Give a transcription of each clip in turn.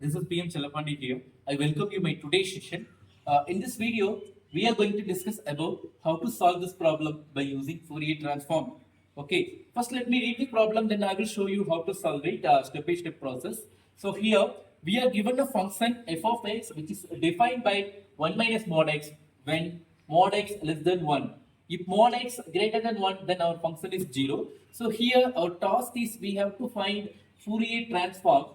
This is PM Chalapandi here. I welcome you my today's session. In this video, we are going to discuss about how to solve this problem by using Fourier Transform. Okay, first let me read the problem, then I will show you how to solve it step by step process. So here we are given a function f of x which is defined by 1 minus mod x when mod x less than 1. If mod x greater than 1, then our function is 0. So here our task is we have to find Fourier transform,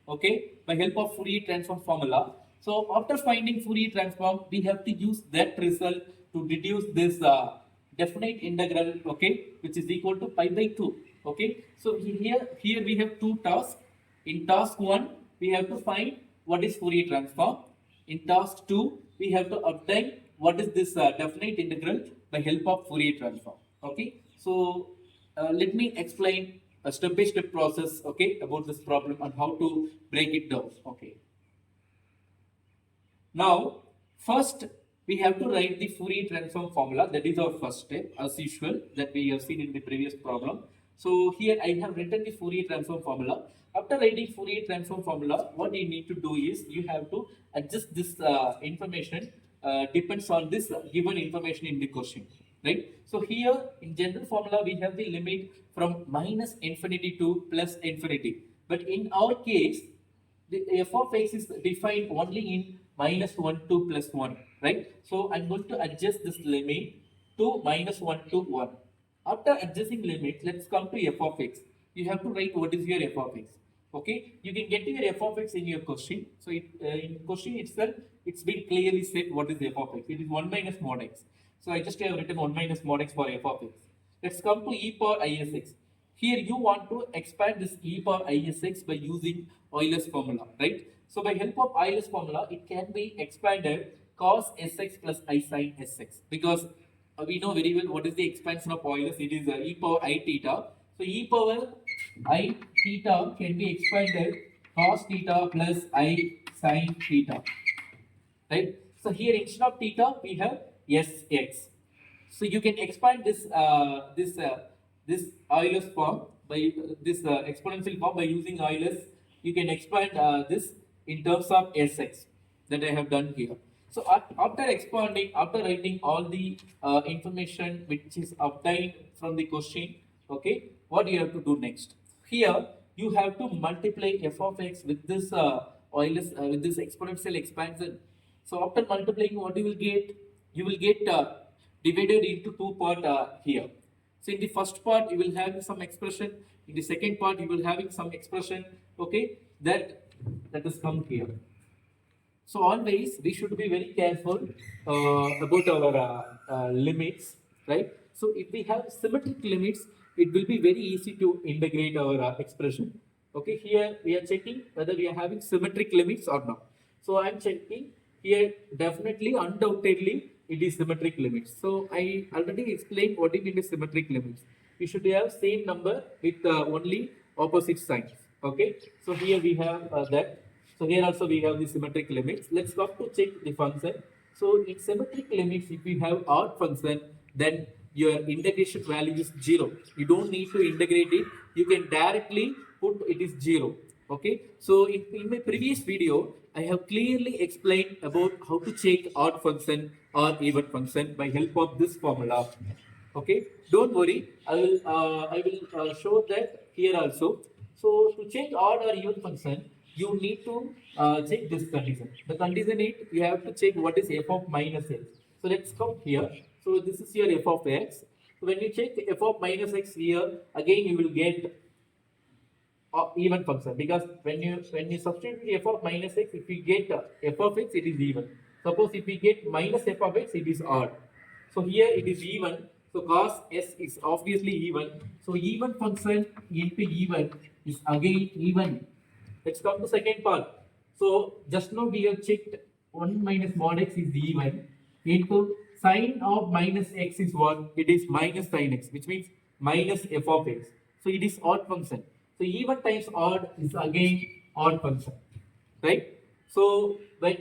okay, by help of Fourier transform formula. So after finding Fourier transform, we have to use that result to deduce this definite integral, okay, which is equal to pi by 2, okay. So here we have two tasks. In task 1, we have to find what is Fourier transform. In task 2, we have to obtain what is this definite integral by help of Fourier transform, okay. So let me explain a step-by-step process, okay, about this problem and how to break it down, okay. Now, first we have to write the Fourier transform formula. That is our first step, as usual, that we have seen in the previous problem. So here I have written the Fourier transform formula. After writing Fourier transform formula, what you need to do is you have to adjust this information depends on this given information in the question, right? So here in general formula we have the limit from minus infinity to plus infinity. But in our case, the f of x is defined only in minus 1 to plus 1, right? So I'm going to adjust this limit to minus 1 to 1. After adjusting limit, let's come to f of x. You have to write what is your f of x. Okay, you can get your f of x in your question. So in question itself, it's been clearly said what is f of x. It is 1 minus mod x. So I just have written 1 minus mod x for f of x. Let's come to e power isx. Here you want to expand this e power isx by using Euler's formula, right? So by help of Euler's formula, it can be expanded cos sx plus I sin sx, because we know very well what is the expansion of Euler's. It is e power I theta. So e power I theta can be expanded cos theta plus I sin theta, right? So here instead of theta we have sx. So you can expand this Euler's form by this exponential form by using Euler's. You can expand this in terms of sx that I have done here. So after expanding, after writing all the information which is obtained from the question, okay, what you have to do next? Here you have to multiply f of x with this Euler's with this exponential expansion. So after multiplying, what you will get? You will get divided into two parts here. So in the first part, you will have some expression. In the second part, you will having some expression. Okay, that is come here. So always we should be very careful about our limits, right? So if we have symmetric limits, it will be very easy to integrate our expression. Okay, here we are checking whether we are having symmetric limits or not. So I am checking here, definitely, undoubtedly, it is symmetric limits. So I already explained what it means symmetric limits. We should have same number with only opposite signs. Okay, so here we have that. So here also we have the symmetric limits. Let's come to check the function. So in symmetric limits, if you have odd function, then your integration value is 0. You don't need to integrate it. You can directly put it is 0. Okay. So in my previous video, I have clearly explained about how to check odd function or even function by help of this formula. Okay. Don't worry. I will show that here also. So to check odd or even function, you need to check this condition. The condition is you have to check what is f of minus x. So let's come here. So this is your f of x. So when you check f of minus x here, again you will get even function, because when you substitute f of minus x, if we get f of x, it is even. Suppose if we get minus f of x, it is odd. So here it is even. So cos s is obviously even. So even function into even is again even. Let's come to second part. So just now we have checked 1 minus mod x is even into sine of minus x is what? It is minus sine x, which means minus f of x. So it is odd function. So even times odd is again odd function, right? So when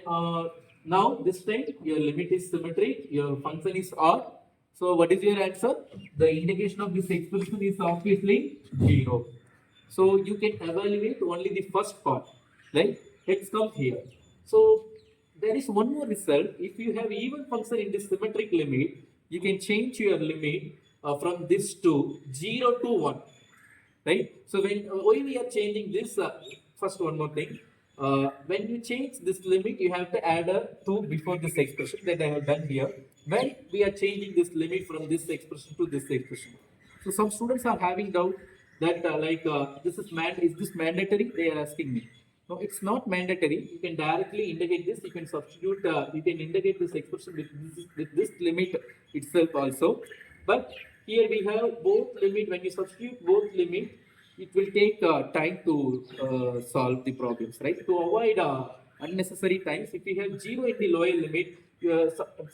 now this time your limit is symmetric, your function is odd. So what is your answer? The integration of this expression is obviously 0. So you can evaluate only the first part, right? Let's come here. So there is one more result. If you have even function in the symmetric limit, you can change your limit from this to 0 to 1, right? So why we are changing this, first one more thing, when you change this limit, you have to add a 2 before this expression that I have done here. When we are changing this limit from this expression to this expression. So some students are having doubt that is this mandatory? They are asking me. No, it's not mandatory. You can directly integrate this. You can substitute. You can integrate this expression with this limit itself also. But here we have both limit. When you substitute both limit, it will take time to solve the problems, right? To avoid unnecessary times, if we have 0 in the lower limit,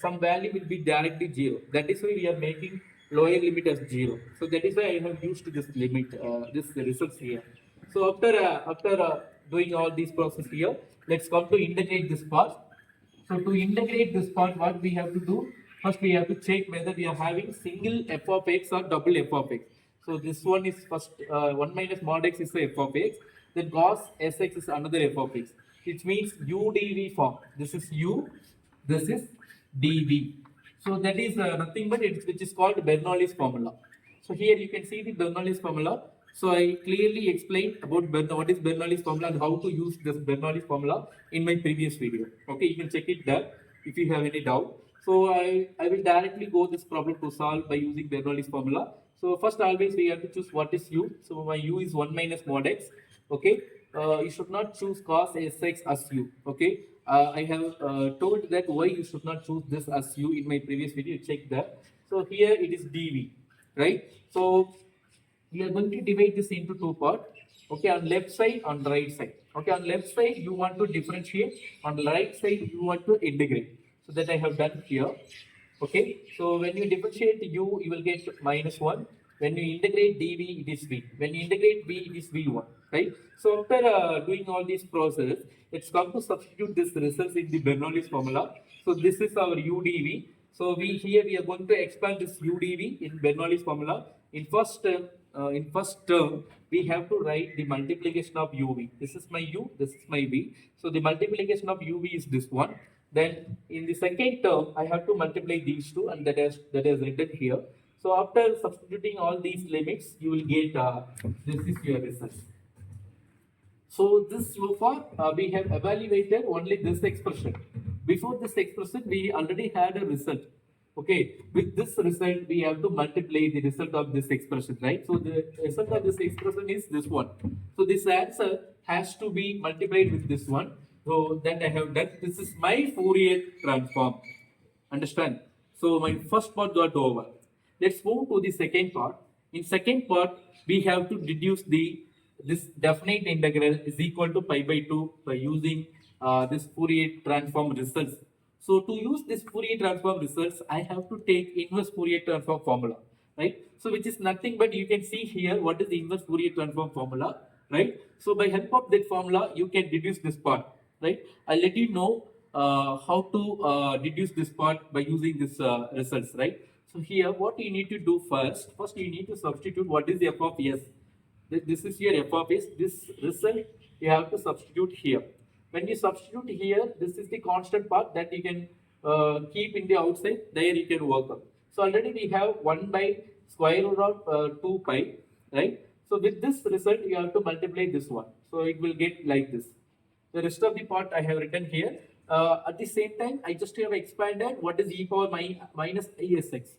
some value will be directly 0. That is why we are making lower limit as 0. So that is why I have used this limit, this results here. So after doing all these process here, let's come to integrate this part. So to integrate this part, what we have to do? First, we have to check whether we are having single f of x or double f of x. So this one is first 1 minus mod x is the f of x. Then cos sx is another f of x. Which means u dv form. This is u, this is dv. So that is nothing but which is called Bernoulli's formula. So here you can see the Bernoulli's formula. So I clearly explained about what is Bernoulli's formula and how to use this Bernoulli's formula in my previous video. Okay, you can check it there if you have any doubt. So I will directly go this problem to solve by using Bernoulli's formula. So first always we have to choose what is u. So my u is 1 minus mod x. Okay, you should not choose cos sx as u. Okay, I have told that why you should not choose this as u in my previous video. Check that. So here it is dv, right? So we are going to divide this into two parts. Okay, on left side, on right side. Okay, on left side you want to differentiate, on right side you want to integrate. So that I have done here. Okay, so when you differentiate u, you will get minus 1. When you integrate dv, it is v. When you integrate v, it is v1, right? So after doing all these process, let's come to substitute this results in the Bernoulli's formula. So this is our u dv. So we are going to expand this u dv in Bernoulli's formula. In first term, we have to write the multiplication of uv. This is my u, this is my v. So the multiplication of uv is this one. Then in the second term, I have to multiply these two, and that is written here. So after substituting all these limits, you will get this is your result. So this so far we have evaluated only this expression. Before this expression, we already had a result. Okay, with this result, we have to multiply the result of this expression, right? So the result of this expression is this one. So this answer has to be multiplied with this one. So that I have done. This is my Fourier transform. Understand? So my first part got over. Let's move to the second part. In second part, we have to deduce this definite integral is equal to pi by 2 by using this Fourier transform results. So to use this Fourier transform results, I have to take inverse Fourier transform formula, right? So which is nothing but you can see here what is the inverse Fourier transform formula, right? So by help of that formula, you can deduce this part, right? I'll let you know how to deduce this part by using this results, right? So here, what you need to do first you need to substitute what is f of s. This is your f of s. This result you have to substitute here. When you substitute here, this is the constant part that you can keep in the outside. There you can work on. So already we have 1 by square root of 2 pi, right? So with this result, you have to multiply this one. So it will get like this. The rest of the part I have written here. At the same time, I just have expanded what is e power minus isx.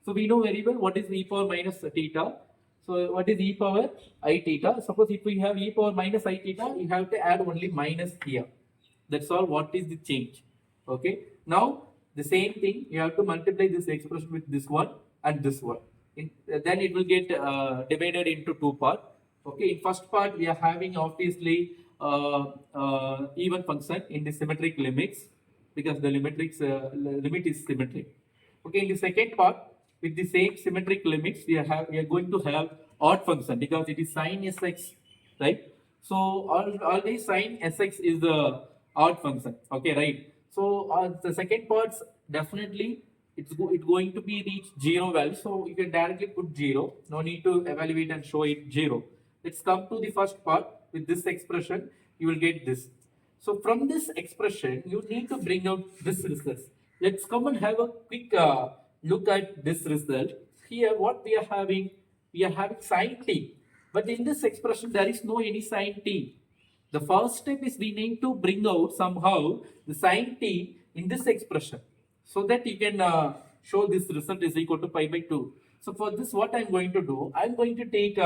So we know very well what is e power minus theta. So what is e power I theta? Suppose if we have e power minus I theta, you have to add only minus here. That's all. What is the change? Okay. Now the same thing, you have to multiply this expression with this one and this one. Then it will get divided into two parts. Okay. In first part, we are having obviously even function in the symmetric limits because the limit is symmetric. Okay. In the second part, with the same symmetric limits, we are going to have odd function because it is sin sx, right? So always sin sx is the odd function. Okay, right? So the second part's definitely it's going to be reached 0 value. So you can directly put 0. No need to evaluate and show it 0. Let's come to the first part. With this expression, you will get this. So from this expression, you need to bring out this result. Let's come and have a quick look at this result. Here, what we are having sine t. But in this expression, there is no any sine t. The first step is we need to bring out somehow the sine t in this expression so that you can show this result is equal to pi by 2. So for this, what I'm going to do, I'm going to take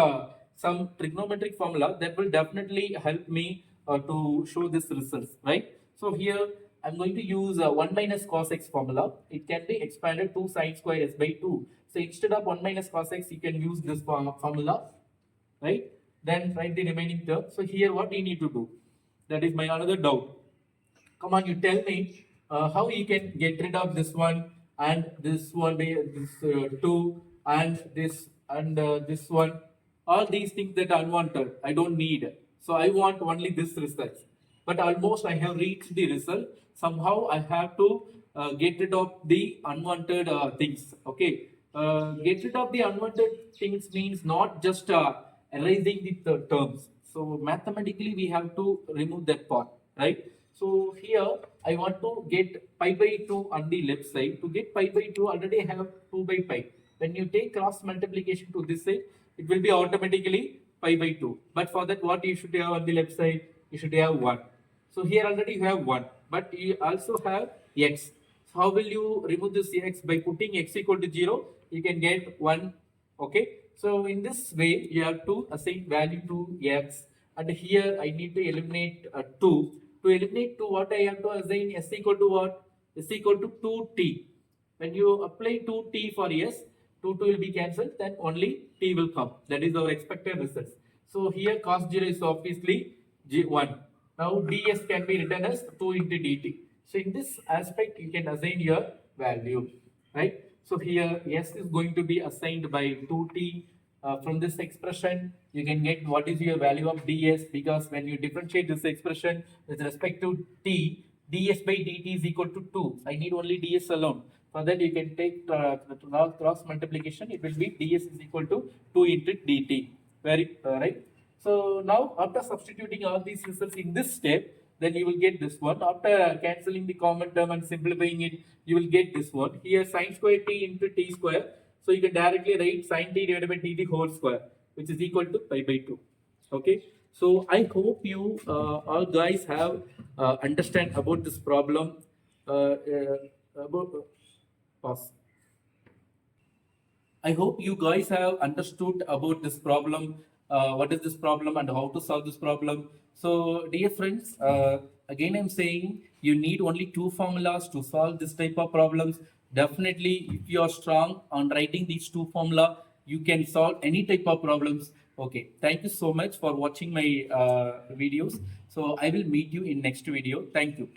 some trigonometric formula that will definitely help me to show this result, right? So here I'm going to use 1 minus cos x formula. It can be expanded to sine square s by 2. So instead of 1 minus cos x, you can use this formula, right? Then write the remaining term. So here what you need to do, that is my another doubt. Come on, you tell me how you can get rid of this one and this one, this two and this one. All these things that are unwanted, I don't need. So I want only this result. But almost I have reached the result. Somehow I have to get rid of the unwanted things. Okay. Get rid of the unwanted things means not just erasing the terms. So mathematically we have to remove that part, right? So here I want to get pi by 2 on the left side. To get pi by 2, already I have 2 by pi. When you take cross multiplication to this side, it will be automatically pi by 2. But for that, what you should have on the left side? You should have 1. So here already you have 1, but you also have x. So how will you remove this x? By putting x equal to 0, you can get 1. Okay. So in this way, you have to assign value to x. And here I need to eliminate 2. To eliminate 2, what I have to assign s equal to what? S equal to 2t. When you apply 2t for s, 2 will be cancelled, then only t will come. That is our expected result. So here cos 0 is obviously 1. Now ds can be written as 2 into dt. So in this aspect, you can assign your value, right? So here s is going to be assigned by 2t. From this expression, you can get what is your value of ds, because when you differentiate this expression with respect to t, ds by dt is equal to 2. I need only ds alone. For that, you can take cross multiplication. It will be ds is equal to 2 into dt. Very right. So now after substituting all these results in this step, then you will get this one. After cancelling the common term and simplifying it, you will get this one. Here sine square t into t square. So you can directly write sine t divided by dt whole square, which is equal to pi by 2. Okay. So I hope you all guys have understand about this problem. About pause. I hope you guys have understood about this problem, what is this problem and how to solve this problem. So dear friends, again I'm saying you need only two formulas to solve this type of problems. Definitely if you are strong on writing these two formula, you can solve any type of problems. Okay, thank you so much for watching my videos. So I will meet you in next video. Thank you.